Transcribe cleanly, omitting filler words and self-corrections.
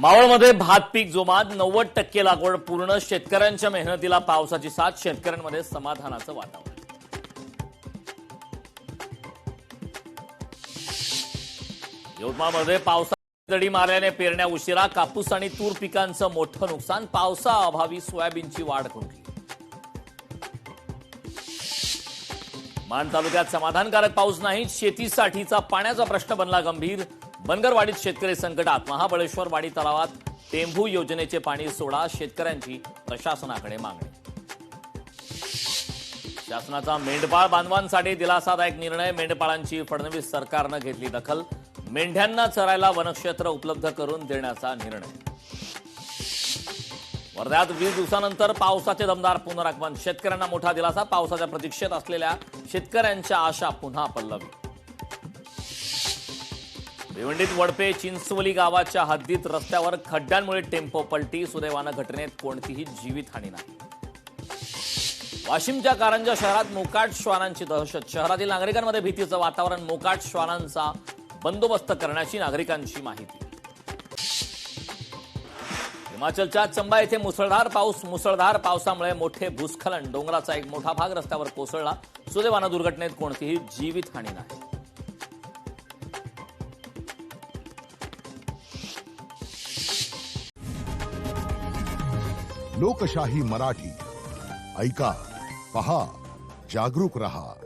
मावळमध्ये भात पीक जोमात 90% लागवड पूर्ण. शेतकऱ्यांच्या मेहनतीला पावसाची साथ. शेतकऱ्यांमध्ये समाधानाचं वातावरण. यवतमाळमध्ये पावसाची दडी मारल्याने पेरण्या उशिरा. कापूस आणि तूर पिकांचं मोठं नुकसान. पावसाअभावी सोयाबीनची वाढ खुंटली. मान तालुक्यात समाधानकारक पाऊस नाही. शेतीसाठीचा पाण्याचा प्रश्न बनला गंभीर. बनगरवाडीत शेतकरी संकटात. महाबळेश्वर-वाडी तलावात टेंभू योजनेचे पाणी सोडा. शेतकऱ्यांची प्रशासनाकडे मागणी. शासनाचा मेंढपाळ बांधवांसाठी दिलासादायक निर्णय. मेंढपाळांची फडणवीस सरकारनं घेतली दखल. मेंढ्यांना चरायला वनक्षेत्र उपलब्ध करून देण्याचा निर्णय. वर्ध्यात 20 दिवसानंतर पावसाचे दमदार पुनरागमन. शेतकऱ्यांना मोठा दिलासा. पावसाच्या प्रतीक्षेत असलेल्या शेतकऱ्यांच्या आशा पुन्हा पल्लवी. भिवंडीत वडपे चिंचवली गावाच्या हद्दीत रस्त्यावर खड्ड्यांमुळे टेम्पो पलटी. सुदैवानं घटनेत कोणतीही जीवितहानी नाही. वाशिमच्या कारंजा शहरात मोकाट श्वानांची दहशत. शहरातील नागरिकांमध्ये भीतीचं वातावरण. मोकाट श्वानांचा बंदोबस्त करण्याची नागरिकांची माहिती. हिमाचलच्या चंबा येथे मुसळधार पाऊस. मुसळधार पावसामुळे मोठे भूस्खलन. डोंगराचा एक मोठा भाग रस्त्यावर कोसळला. सुदैवानं दुर्घटनेत कोणतीही जीवितहानी नाही. लोकशाही मराठी ऐका, पहा, जागरूक रहा.